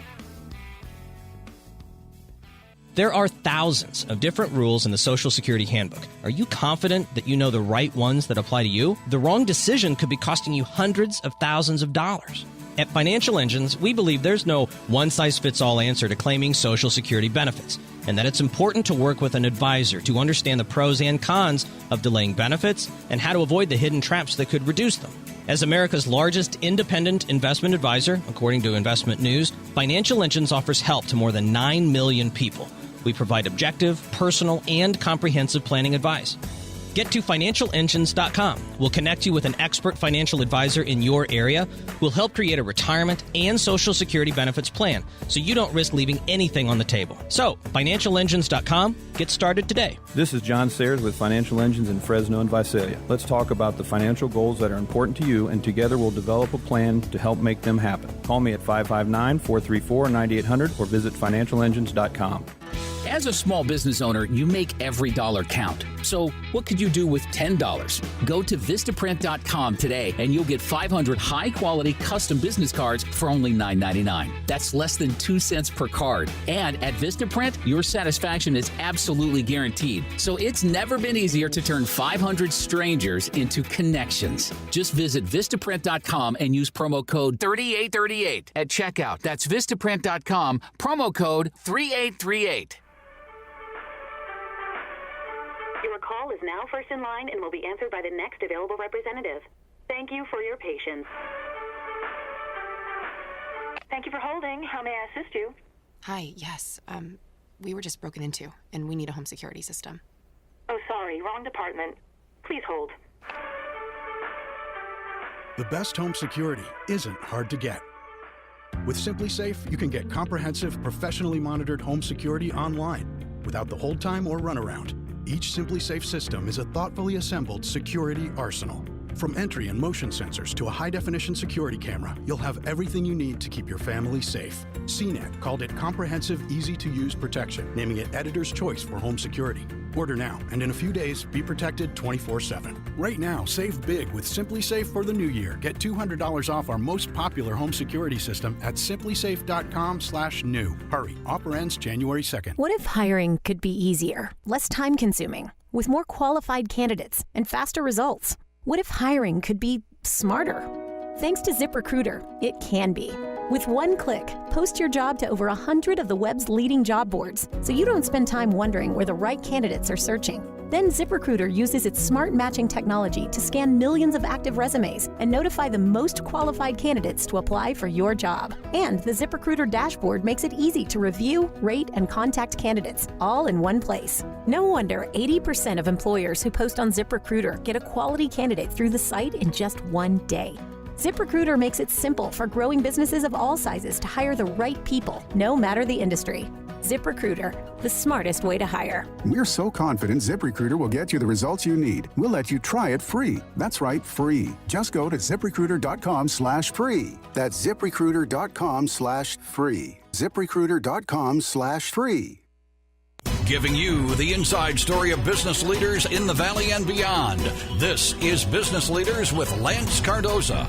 There are thousands of different rules in the Social Security Handbook. Are you confident that you know the right ones that apply to you? The wrong decision could be costing you hundreds of thousands of dollars. At Financial Engines, we believe there's no one-size-fits-all answer to claiming Social Security benefits, and that it's important to work with an advisor to understand the pros and cons of delaying benefits and how to avoid the hidden traps that could reduce them. As America's largest independent investment advisor, according to Investment News, Financial Engines offers help to more than 9 million people. We provide objective, personal, and comprehensive planning advice. Get to financialengines.com. We'll connect you with an expert financial advisor in your area. We'll help create a retirement and Social Security benefits plan so you don't risk leaving anything on the table. So, financialengines.com. Get started today. This is John Sayers with Financial Engines in Fresno and Visalia. Let's talk about the financial goals that are important to you, and together we'll develop a plan to help make them happen. Call me at 559-434-9800 or visit financialengines.com. As a small business owner, you make every dollar count. So what could you do with $10? Go to Vistaprint.com today and you'll get 500 high-quality custom business cards for only $9.99. That's less than 2 cents per card. And at Vistaprint, your satisfaction is absolutely guaranteed. So it's never been easier to turn 500 strangers into connections. Just visit Vistaprint.com and use promo code 3838 at checkout. That's Vistaprint.com, promo code 3838. Your call is now first in line and will be answered by the next available representative. Thank you for your patience. Thank you for holding. How may I assist you? Hi, yes. We were just broken into, and we need a home security system. Oh, sorry. Wrong department. Please hold. The best home security isn't hard to get. With SimpliSafe, you can get comprehensive, professionally monitored home security online without the hold time or runaround. Each SimpliSafe system is a thoughtfully assembled security arsenal. From entry and motion sensors to a high-definition security camera, you'll have everything you need to keep your family safe. CNET called it Comprehensive Easy-to-Use Protection, naming it Editor's Choice for home security. Order now, and in a few days, be protected 24/7. Right now, save big with SimpliSafe for the new year. Get $200 off our most popular home security system at simplisafe.com/new. Hurry, offer ends January 2nd. What if hiring could be easier, less time-consuming, with more qualified candidates and faster results? What if hiring could be smarter? Thanks to ZipRecruiter, it can be. With one click, post your job to over 100 of the web's leading job boards, so you don't spend time wondering where the right candidates are searching. Then ZipRecruiter uses its smart matching technology to scan millions of active resumes and notify the most qualified candidates to apply for your job. And the ZipRecruiter dashboard makes it easy to review, rate, and contact candidates, all in one place. No wonder 80% of employers who post on ZipRecruiter get a quality candidate through the site in just one day. ZipRecruiter makes it simple for growing businesses of all sizes to hire the right people, no matter the industry. ZipRecruiter, the smartest way to hire. We're so confident ZipRecruiter will get you the results you need. We'll let you try it free. That's right, free. Just go to ZipRecruiter.com/free. That's ZipRecruiter.com/free. ZipRecruiter.com/free. Giving you the inside story of business leaders in the Valley and beyond. This is Business Leaders with Lance Cardoza.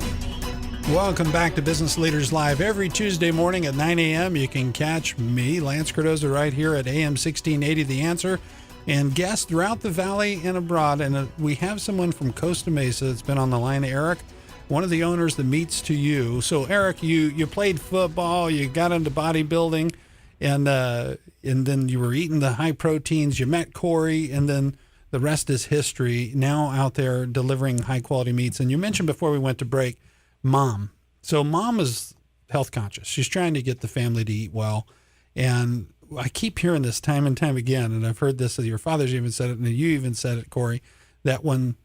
Welcome back to Business Leaders Live. Every Tuesday morning at 9 a.m. you can catch me, Lance Cardoza, right here at AM 1680 The Answer, and guests throughout the Valley and abroad. And we have someone from Costa Mesa that's been on the line, Eric, one of the owners of Meats2U. So, Eric, you played football, you got into bodybuilding, and then you were eating the high proteins. You met Corey, and then the rest is history. Now out there delivering high-quality meats. And you mentioned before we went to break, Mom. So Mom is health conscious. She's trying to get the family to eat well. And I keep hearing this time and time again, and I've heard this, your father's even said it, and you even said it, Corey, that when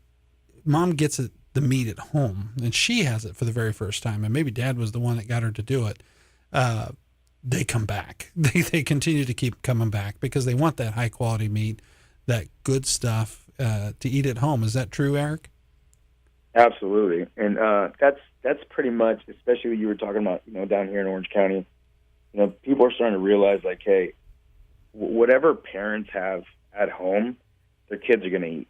Mom gets the meat at home, and she has it for the very first time, and maybe Dad was the one that got her to do it, they come back. They continue to keep coming back because they want that high-quality meat, that good stuff to eat at home. Is that true, Eric? Absolutely. And that's pretty much, especially what you were talking about, down here in Orange County, people are starting to realize, like, hey, whatever parents have at home, their kids are going to eat.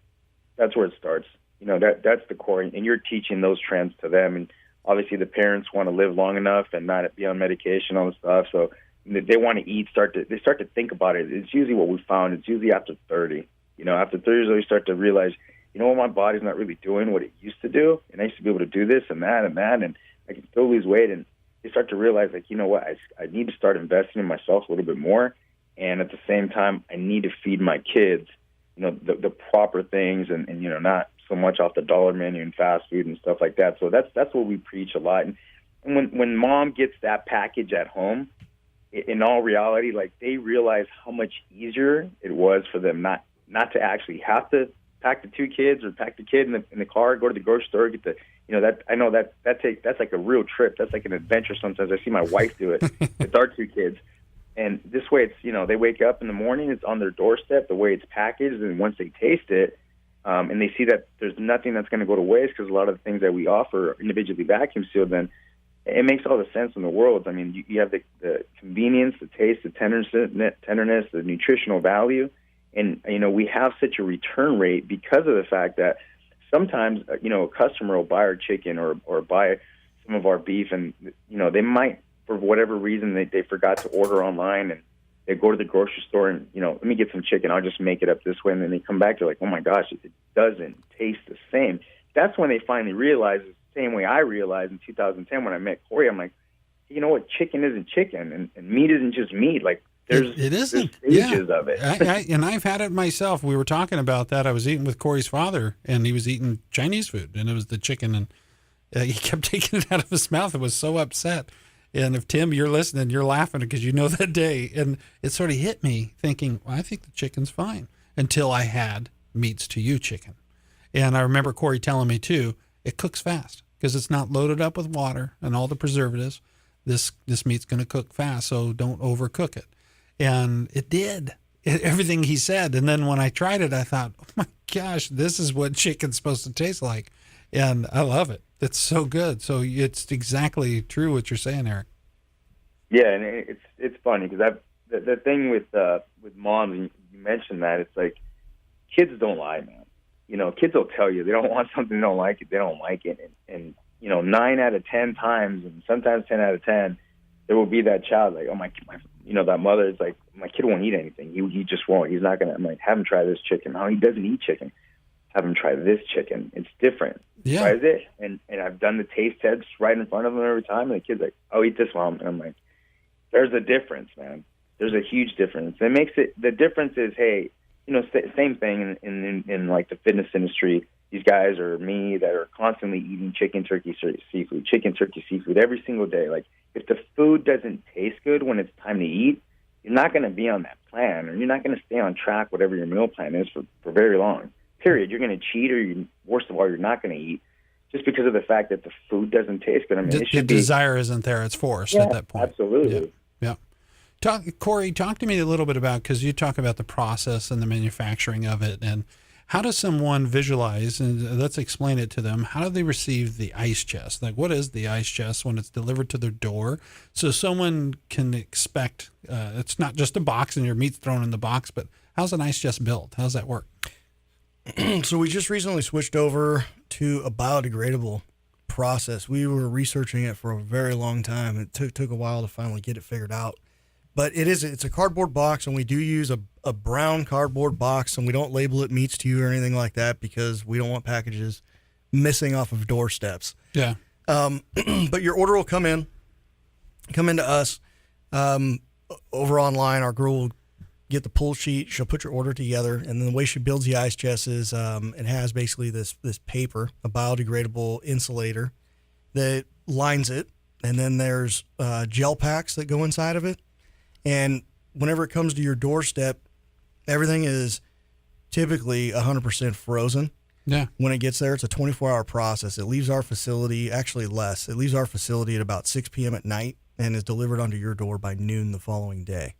That's where it starts. That's the core. And you're teaching those trends to them. And obviously the parents want to live long enough and not be on medication, all this stuff. So they want to eat, they start to think about it. It's usually what we found. It's usually after 30. After 30 years, they start to realize, my body's not really doing what it used to do, and I used to be able to do this and that, and I can still lose weight, and they start to realize, like, I need to start investing in myself a little bit more, and at the same time, I need to feed my kids, the proper things, and not so much off the dollar menu and fast food and stuff like that. So that's what we preach a lot. And when Mom gets that package at home, in all reality, like, they realize how much easier it was for them not to actually have to pack the two kids or pack the kid in the car, go to the grocery store, get the, that's like a real trip. That's like an adventure sometimes. I see my wife do it with our two kids. And this way it's, they wake up in the morning, it's on their doorstep, the way it's packaged, and once they taste it, and they see that there's nothing that's going to go to waste because a lot of the things that we offer are individually vacuum sealed, then it makes all the sense in the world. I mean, you have the convenience, the taste, the tenderness, the nutritional value. And, we have such a return rate because of the fact that sometimes, a customer will buy our chicken or buy some of our beef, and, they might, for whatever reason, they forgot to order online, and they go to the grocery store and, let me get some chicken. I'll just make it up this way. And then they come back, they're like, oh, my gosh, it doesn't taste the same. That's when they finally realize, the same way I realized in 2010 when I met Corey, I'm like, you know what, chicken isn't chicken, and meat isn't just meat. Like, It isn't. There's stages of it. And I've had it myself. We were talking about that. I was eating with Corey's father, and he was eating Chinese food, and it was the chicken, and he kept taking it out of his mouth. I was so upset. And if, Tim, you're listening, you're laughing because you know that day. And it sort of hit me thinking, well, I think the chicken's fine, until I had Meats2U chicken. And I remember Corey telling me, too, it cooks fast because it's not loaded up with water and all the preservatives. This meat's going to cook fast, so don't overcook it. And it did. Everything he said. And then when I tried it, I thought, oh, my gosh, this is what chicken's supposed to taste like. And I love it. It's so good. So it's exactly true what you're saying, Eric. Yeah, and it's funny because the thing with moms, and you mentioned that, it's like kids don't lie, man. Kids will tell you they don't want something, they don't like it, they don't like it, and 9 out of 10 times, and sometimes 10 out of 10, there will be that child like, oh my that mother is like, my kid won't eat anything. He just won't. He's not gonna. I'm like, have him try this chicken. Oh, he doesn't eat chicken. Have him try this chicken. It's different. Yeah. Tries it, and I've done the taste tests right in front of him every time, and the kid's like, oh, eat this one. And I'm like, there's a difference, man. There's a huge difference. It makes it. The difference is, hey, same thing in like the fitness industry. These guys or me that are constantly eating chicken, turkey, seafood every single day. Like, if the food doesn't taste good when it's time to eat, you're not going to be on that plan, or you're not going to stay on track, whatever your meal plan is, for very long. Period. You're going to cheat, or worst of all, you're not going to eat just because of the fact that the food doesn't taste good. I mean, the desire isn't there; it's forced at that point. Absolutely. Yeah. Corey, talk to me a little bit about, because you talk about the process and the manufacturing of it, and how does someone visualize, and let's explain it to them, how do they receive the ice chest? Like, what is the ice chest when it's delivered to their door? So someone can expect, it's not just a box and your meat's thrown in the box, but how's an ice chest built? How's that work? So we just recently switched over to a biodegradable process. We were researching it for a very long time. It took a while to finally get it figured out. But it's a cardboard box, and we do use a brown cardboard box, and we don't label it Meats2U or anything like that because we don't want packages missing off of doorsteps. Yeah. But your order will come into us over online. Our girl will get the pull sheet. She'll put your order together, and then the way she builds the ice chest is it has basically this paper, a biodegradable insulator that lines it, and then there's gel packs that go inside of it. And whenever it comes to your doorstep, everything is typically 100% frozen. Yeah. When it gets there, it's a 24-hour process. It leaves our facility, actually less. It leaves our facility at about 6 p.m. at night and is delivered onto your door by noon the following day.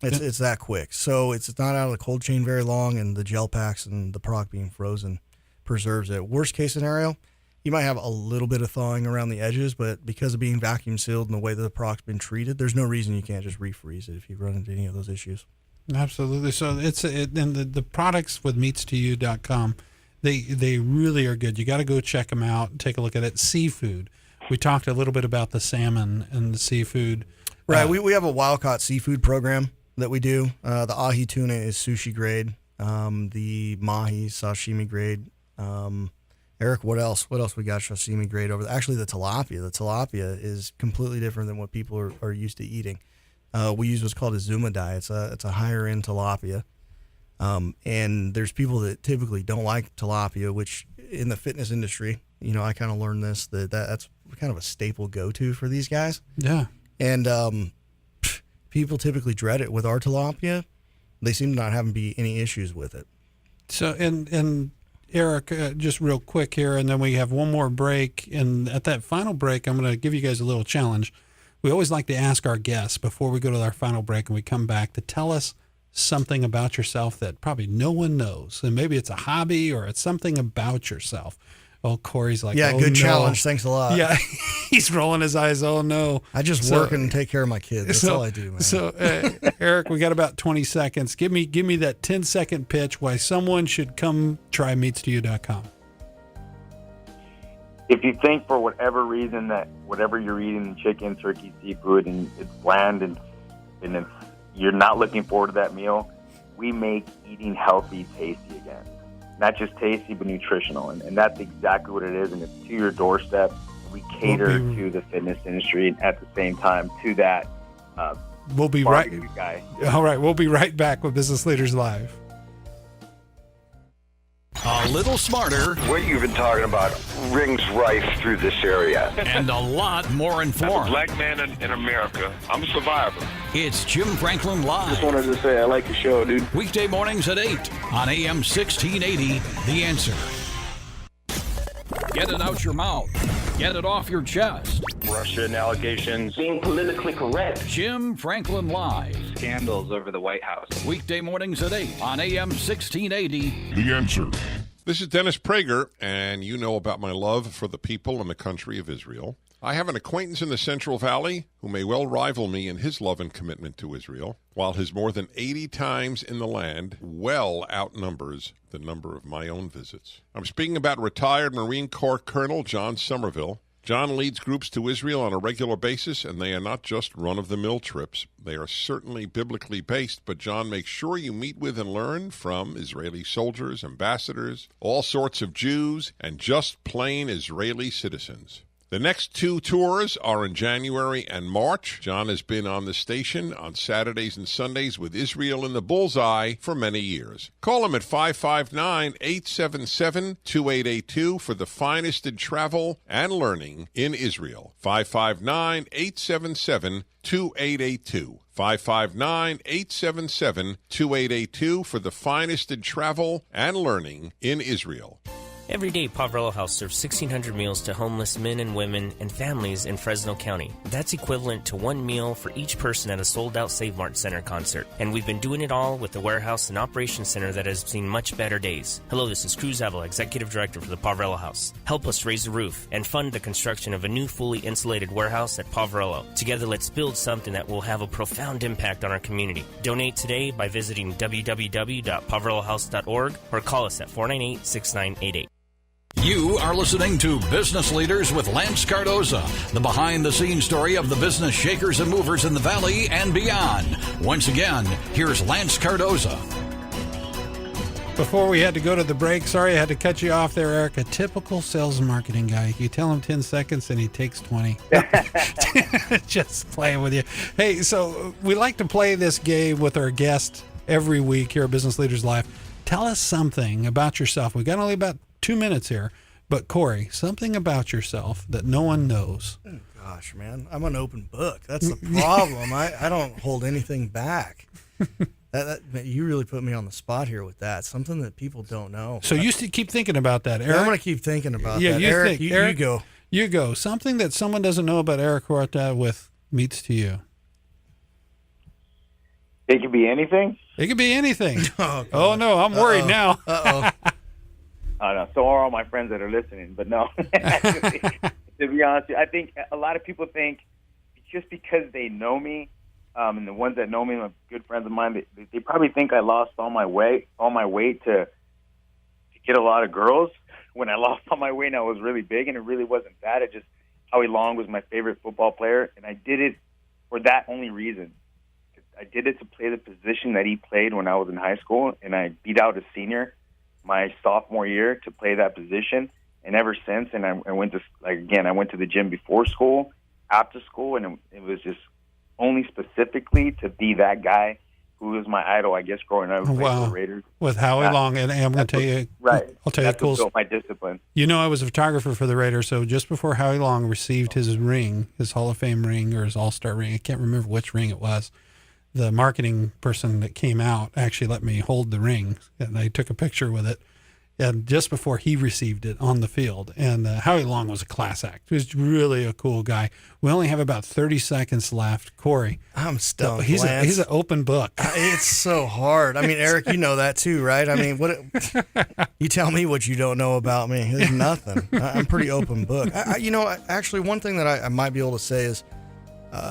It's that quick. So it's not out of the cold chain very long, and the gel packs and the product being frozen preserves it. Worst case scenario, you might have a little bit of thawing around the edges, but because of being vacuum sealed and the way that the product's been treated, there's no reason you can't just refreeze it if you run into any of those issues. Absolutely. So and the products with Meats2U.com, they really are good. You got to go check them out and take a look at it. Seafood. We talked a little bit about the salmon and the seafood. Right. We have a wild-caught seafood program that we do. The ahi tuna is sushi grade. The mahi sashimi grade. Eric, what else? What else we got sashimi grade over there? Actually, the tilapia. The tilapia is completely different than what people are used to eating. We use what's called a Zuma dye. It's a higher end tilapia. And there's people that typically don't like tilapia, which in the fitness industry, I kind of learned this, that's kind of a staple go-to for these guys. Yeah. And people typically dread it. With our tilapia, they seem to not have any issues with it. So, and Eric, just real quick here, and then we have one more break. And at that final break, I'm going to give you guys a little challenge. We always like to ask our guests before we go to our final break and we come back to tell us something about yourself that probably no one knows. And maybe it's a hobby or it's something about yourself. Oh, Corey's like, yeah, oh, good no. challenge. Thanks a lot. Yeah, he's rolling his eyes. Oh, no. I just work and take care of my kids. That's all I do, man. So, Eric, we got about 20 seconds. Give me that 10-second pitch why someone should come try Meats2U.com. If you think for whatever reason that whatever you're eating, chicken, turkey, seafood, and it's bland and it's, you're not looking forward to that meal, we make eating healthy tasty again. Not just tasty, but nutritional. And that's exactly what it is. And it's to your doorstep. We cater to the fitness industry and at the same time to that we'll be right guy. All right. We'll be right back with Business Leaders Live. A little smarter. What you've been talking about rings rife through this area. And a lot more informed. I'm a black man in America. I'm a survivor. It's Jim Franklin Live. Just wanted to say I like the show, dude. Weekday mornings at 8 on AM 1680, The Answer. Get it out your mouth. Get it off your chest. Russian allegations. Being politically correct. Jim Franklin Live. Scandals over the White House. Weekday mornings at 8 on AM 1680, The Answer. This is Dennis Prager, and you know about my love for the people and the country of Israel. I have an acquaintance in the Central Valley who may well rival me in his love and commitment to Israel, while his more than 80 times in the land well outnumbers the number of my own visits. I'm speaking about retired Marine Corps Colonel John Somerville. John leads groups to Israel on a regular basis, and they are not just run-of-the-mill trips. They are certainly biblically based, but John makes sure you meet with and learn from Israeli soldiers, ambassadors, all sorts of Jews, and just plain Israeli citizens. The next 2 tours are in January and March. John has been on the station on Saturdays and Sundays with Israel in the bullseye for many years. Call him at 559-877-2882 for the finest in travel and learning in Israel. 559-877-2882. 559-877-2882 for the finest in travel and learning in Israel. Every day, Poverello House serves 1,600 meals to homeless men and women and families in Fresno County. That's equivalent to 1 meal for each person at a sold-out Save Mart Center concert. And we've been doing it all with the warehouse and operations center that has seen much better days. Hello, this is Cruz Avila, Executive Director for the Poverello House. Help us raise the roof and fund the construction of a new fully insulated warehouse at Poverello. Together, let's build something that will have a profound impact on our community. Donate today by visiting www.poverellohouse.org or call us at 498-6988. You are listening to Business Leaders with Lance Cardoza, the behind-the-scenes story of the business shakers and movers in the Valley and beyond. Once again, here's Lance Cardoza. Before we had to go to the break, sorry I had to cut you off there, Eric. A typical sales and marketing guy. You tell him 10 seconds and he takes 20. Just playing with you. Hey, so we like to play this game with our guest every week here at Business Leaders Live. Tell us something about yourself. We've got only about 2 minutes here, but Corey, something about yourself that no one knows. Oh, gosh, man, I'm an open book. That's the problem. I don't hold anything back. You really put me on the spot here with that. Something that people don't know. So you keep thinking about that, Eric. Yeah, I'm going to keep thinking about that. Eric, you go. You go. Something that someone doesn't know about Eric Horta with Meats2U. It could be anything? It could be anything. Oh no, I'm worried now. Uh-oh. Oh, no. So are all my friends that are listening, but no. Actually, to be honest, I think a lot of people think just because they know me, and the ones that know me, my good friends of mine, they probably think I lost all my weight to get a lot of girls. When I lost all my weight, I was really big, and it really wasn't that. It just Howie Long was my favorite football player, and I did it for that only reason. I did it to play the position that he played when I was in high school, and I beat out a senior my sophomore year to play that position, and ever since, and I went to, I went to the gym before school, after school, and it was just only specifically to be that guy who was my idol, I guess, growing up with the Raiders. With Howie Long, and I'm going to tell you, I'll tell you the cool. Built my discipline. You know, I was a photographer for the Raiders, so just before Howie Long received his ring, his Hall of Fame ring or his All-Star ring, I can't remember which ring it was. The marketing person that came out actually let me hold the ring, and I took a picture with it. And just before he received it on the field, and Howie Long was a class act. He was really a cool guy. We only have about 30 seconds left. Corey, I'm stumped. He's an open book. It's so hard. I mean, Eric, you know that too, right? I mean, you tell me what you don't know about me. There's nothing. I'm pretty open book. Actually, one thing that I might be able to say is.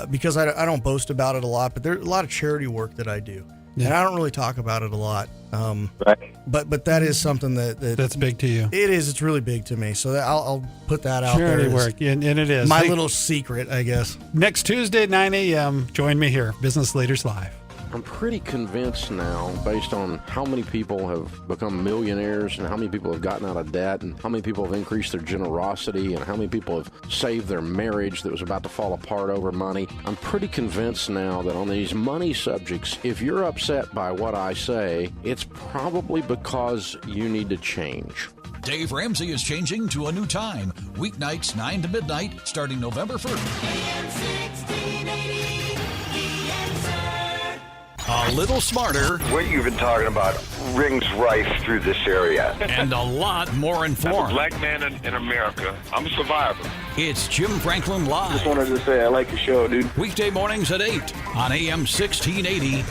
Because I don't boast about it a lot, but there's a lot of charity work that I do, and I don't really talk about it a lot. But that is something that's big to you. It is. It's really big to me. So I'll put that out there. Charity work, and it is my little secret, I guess. Next Tuesday at 9 a.m. Join me here, Business Leaders Live. I'm pretty convinced now, based on how many people have become millionaires and how many people have gotten out of debt and how many people have increased their generosity and how many people have saved their marriage that was about to fall apart over money. I'm pretty convinced now that on these money subjects, if you're upset by what I say, it's probably because you need to change. Dave Ramsey is changing to a new time. Weeknights 9 to midnight starting November 1st. AM 1680. A little smarter. What you've been talking about rings rife through this area. And a lot more informed. As a black man in America, I'm a survivor. It's Jim Franklin Live. Just wanted to say I like your show, dude. Weekday mornings at 8 on AM 1680.